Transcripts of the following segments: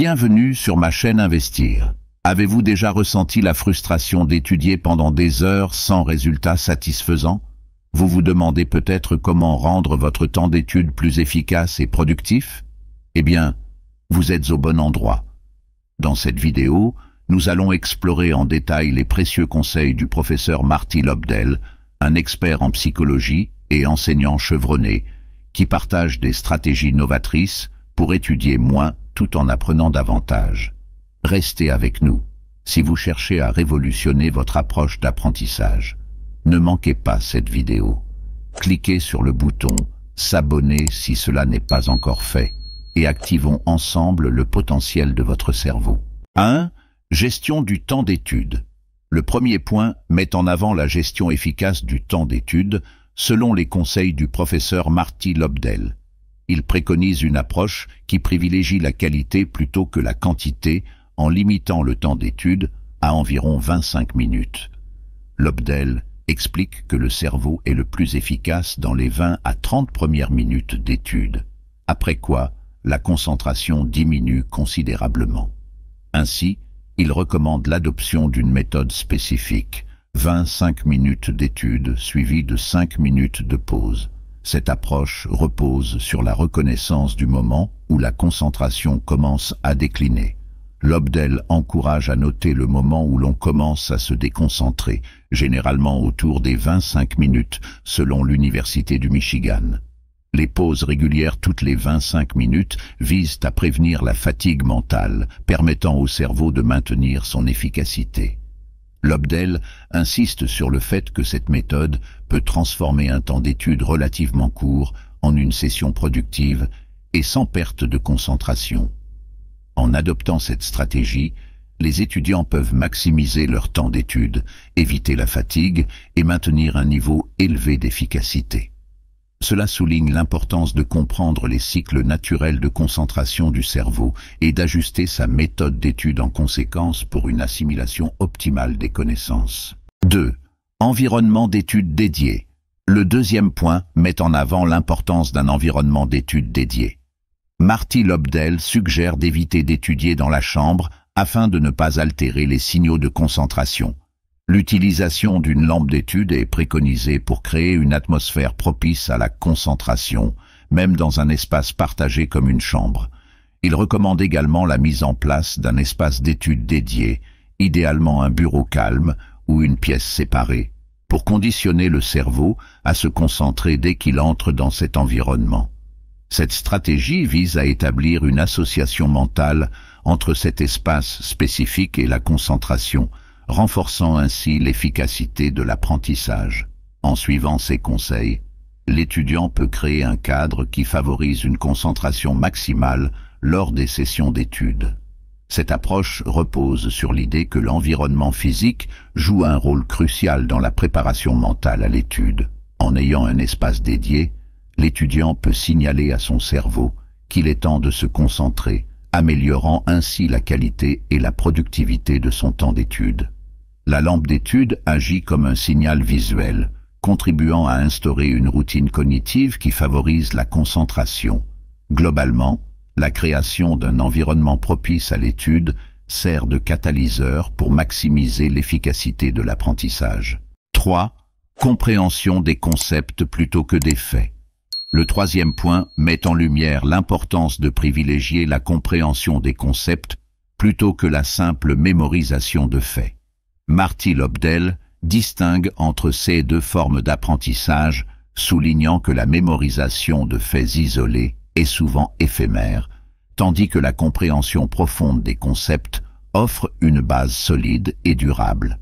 Bienvenue sur ma chaîne Investir. Avez-vous déjà ressenti la frustration d'étudier pendant des heures sans résultat satisfaisant? Vous vous demandez peut-être comment rendre votre temps d'étude plus efficace et productif? Eh bien, vous êtes au bon endroit. Dans cette vidéo, nous allons explorer en détail les précieux conseils du professeur Marty Lobdell, un expert en psychologie et enseignant chevronné, qui partage des stratégies novatrices pour étudier moins tout en apprenant davantage. Restez avec nous si vous cherchez à révolutionner votre approche d'apprentissage. Ne manquez pas cette vidéo. Cliquez sur le bouton « S'abonner » si cela n'est pas encore fait et activons ensemble le potentiel de votre cerveau. 1. Gestion du temps d'étude. Le premier point met en avant la gestion efficace du temps d'étude selon les conseils du professeur Marty Lobdell. Il préconise une approche qui privilégie la qualité plutôt que la quantité en limitant le temps d'étude à environ 25 minutes. Lobdell explique que le cerveau est le plus efficace dans les 20 à 30 premières minutes d'étude, après quoi la concentration diminue considérablement. Ainsi, il recommande l'adoption d'une méthode spécifique, 25 minutes d'étude suivies de 5 minutes de pause. Cette approche repose sur la reconnaissance du moment où la concentration commence à décliner. Lobdell encourage à noter le moment où l'on commence à se déconcentrer, généralement autour des 25 minutes, selon l'Université du Michigan. Les pauses régulières toutes les 25 minutes visent à prévenir la fatigue mentale, permettant au cerveau de maintenir son efficacité. Lobdell insiste sur le fait que cette méthode peut transformer un temps d'étude relativement court en une session productive et sans perte de concentration. En adoptant cette stratégie, les étudiants peuvent maximiser leur temps d'étude, éviter la fatigue et maintenir un niveau élevé d'efficacité. Cela souligne l'importance de comprendre les cycles naturels de concentration du cerveau et d'ajuster sa méthode d'étude en conséquence pour une assimilation optimale des connaissances. 2. Environnement d'étude dédié. Le deuxième point met en avant l'importance d'un environnement d'étude dédié. Marty Lobdell suggère d'éviter d'étudier dans la chambre afin de ne pas altérer les signaux de concentration. L'utilisation d'une lampe d'étude est préconisée pour créer une atmosphère propice à la concentration, même dans un espace partagé comme une chambre. Il recommande également la mise en place d'un espace d'étude dédié, idéalement un bureau calme ou une pièce séparée, pour conditionner le cerveau à se concentrer dès qu'il entre dans cet environnement. Cette stratégie vise à établir une association mentale entre cet espace spécifique et la concentration, renforçant ainsi l'efficacité de l'apprentissage. En suivant ces conseils, l'étudiant peut créer un cadre qui favorise une concentration maximale lors des sessions d'études. Cette approche repose sur l'idée que l'environnement physique joue un rôle crucial dans la préparation mentale à l'étude. En ayant un espace dédié, l'étudiant peut signaler à son cerveau qu'il est temps de se concentrer, améliorant ainsi la qualité et la productivité de son temps d'étude. La lampe d'étude agit comme un signal visuel, contribuant à instaurer une routine cognitive qui favorise la concentration. Globalement, la création d'un environnement propice à l'étude sert de catalyseur pour maximiser l'efficacité de l'apprentissage. 3. Compréhension des concepts plutôt que des faits. Le troisième point met en lumière l'importance de privilégier la compréhension des concepts plutôt que la simple mémorisation de faits. Marty Lobdell distingue entre ces deux formes d'apprentissage, soulignant que la mémorisation de faits isolés est souvent éphémère, tandis que la compréhension profonde des concepts offre une base solide et durable.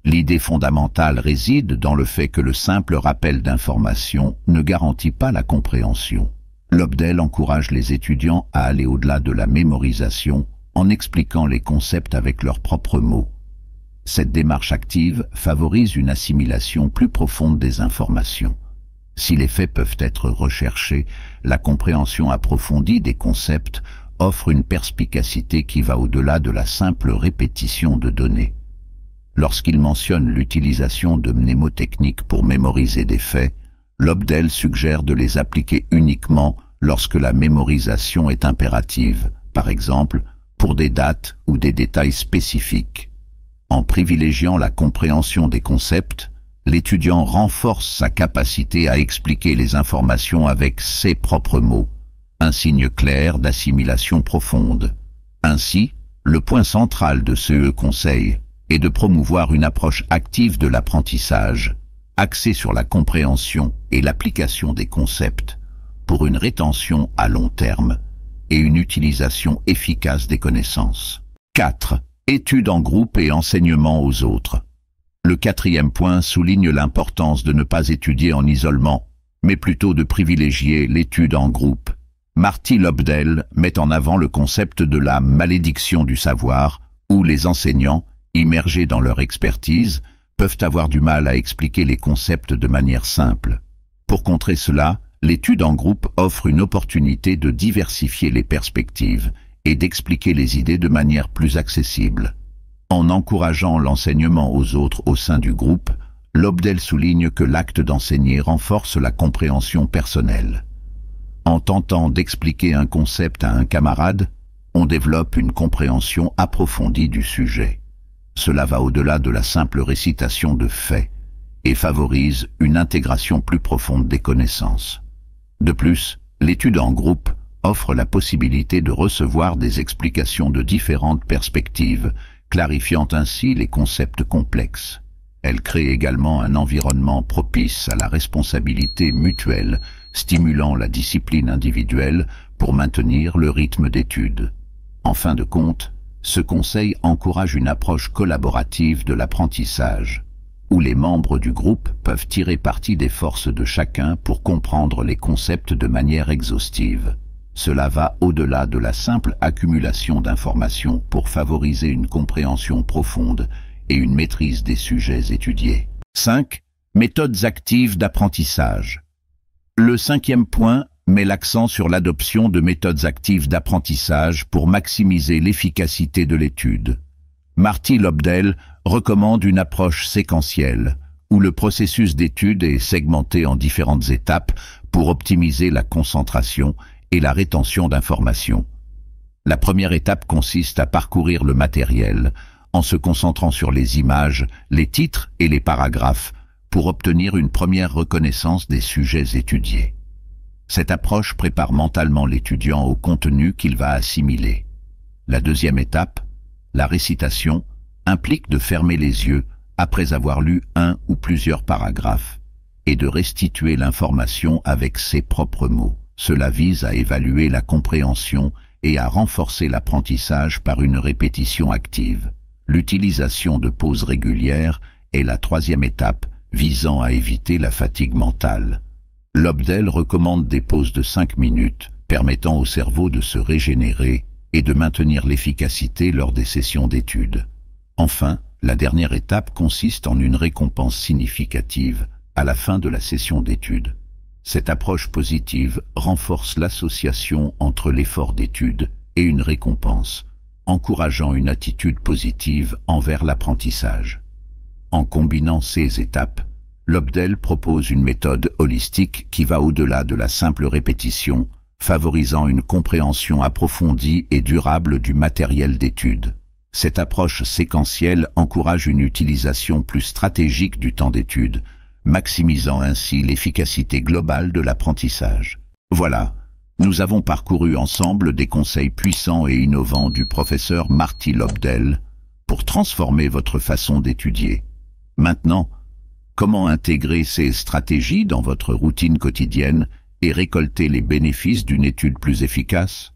L'idée fondamentale réside dans le fait que le simple rappel d'informations ne garantit pas la compréhension. Lobdell encourage les étudiants à aller au-delà de la mémorisation en expliquant les concepts avec leurs propres mots. Cette démarche active favorise une assimilation plus profonde des informations. Si les faits peuvent être recherchés, la compréhension approfondie des concepts offre une perspicacité qui va au-delà de la simple répétition de données. Lorsqu'il mentionne l'utilisation de mnémotechniques pour mémoriser des faits, Lobdell suggère de les appliquer uniquement lorsque la mémorisation est impérative, par exemple pour des dates ou des détails spécifiques. En privilégiant la compréhension des concepts, l'étudiant renforce sa capacité à expliquer les informations avec ses propres mots, un signe clair d'assimilation profonde. Ainsi, le point central de ce conseil est de promouvoir une approche active de l'apprentissage, axée sur la compréhension et l'application des concepts, pour une rétention à long terme et une utilisation efficace des connaissances. 4. Études en groupe et enseignement aux autres. Le 4e point souligne l'importance de ne pas étudier en isolement, mais plutôt de privilégier l'étude en groupe. Marty Lobdell met en avant le concept de la malédiction du savoir, où les enseignants, immergés dans leur expertise, peuvent avoir du mal à expliquer les concepts de manière simple. Pour contrer cela, l'étude en groupe offre une opportunité de diversifier les perspectives et d'expliquer les idées de manière plus accessible. En encourageant l'enseignement aux autres au sein du groupe, Lobdell souligne que l'acte d'enseigner renforce la compréhension personnelle. En tentant d'expliquer un concept à un camarade, on développe une compréhension approfondie du sujet. Cela va au-delà de la simple récitation de faits et favorise une intégration plus profonde des connaissances. De plus, l'étude en groupe offre la possibilité de recevoir des explications de différentes perspectives, clarifiant ainsi les concepts complexes. Elle crée également un environnement propice à la responsabilité mutuelle, stimulant la discipline individuelle pour maintenir le rythme d'étude. En fin de compte, ce conseil encourage une approche collaborative de l'apprentissage, où les membres du groupe peuvent tirer parti des forces de chacun pour comprendre les concepts de manière exhaustive. Cela va au-delà de la simple accumulation d'informations pour favoriser une compréhension profonde et une maîtrise des sujets étudiés. 5. Méthodes actives d'apprentissage. Le 5e point met l'accent sur l'adoption de méthodes actives d'apprentissage pour maximiser l'efficacité de l'étude. Marty Lobdell recommande une approche séquentielle, où le processus d'étude est segmenté en différentes étapes pour optimiser la concentration et la rétention d'informations. La première étape consiste à parcourir le matériel, en se concentrant sur les images, les titres et les paragraphes, pour obtenir une première reconnaissance des sujets étudiés. Cette approche prépare mentalement l'étudiant au contenu qu'il va assimiler. La deuxième étape, la récitation, implique de fermer les yeux après avoir lu un ou plusieurs paragraphes et de restituer l'information avec ses propres mots. Cela vise à évaluer la compréhension et à renforcer l'apprentissage par une répétition active. L'utilisation de pauses régulières est la troisième étape visant à éviter la fatigue mentale. Lobdell recommande des pauses de 5 minutes, permettant au cerveau de se régénérer et de maintenir l'efficacité lors des sessions d'études. Enfin, la dernière étape consiste en une récompense significative à la fin de la session d'études. Cette approche positive renforce l'association entre l'effort d'étude et une récompense, encourageant une attitude positive envers l'apprentissage. En combinant ces étapes, Lobdell propose une méthode holistique qui va au-delà de la simple répétition, favorisant une compréhension approfondie et durable du matériel d'étude. Cette approche séquentielle encourage une utilisation plus stratégique du temps d'étude, maximisant ainsi l'efficacité globale de l'apprentissage. Voilà, nous avons parcouru ensemble des conseils puissants et innovants du professeur Marty Lobdell pour transformer votre façon d'étudier. Maintenant, comment intégrer ces stratégies dans votre routine quotidienne et récolter les bénéfices d'une étude plus efficace?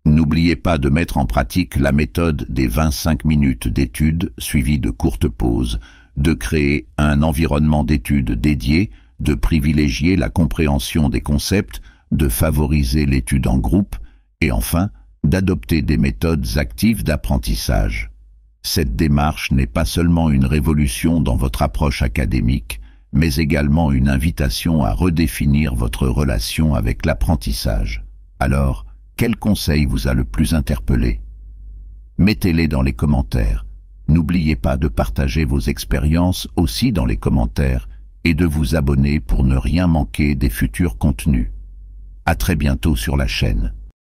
N'oubliez pas de mettre en pratique la méthode des 25 minutes d'étude suivie de courtes pauses, de créer un environnement d'étude dédié, de privilégier la compréhension des concepts, de favoriser l'étude en groupe et enfin d'adopter des méthodes actives d'apprentissage. Cette démarche n'est pas seulement une révolution dans votre approche académique, mais également une invitation à redéfinir votre relation avec l'apprentissage. Alors, quel conseil vous a le plus interpellé? Mettez-les dans les commentaires. N'oubliez pas de partager vos expériences aussi dans les commentaires et de vous abonner pour ne rien manquer des futurs contenus. À très bientôt sur la chaîne.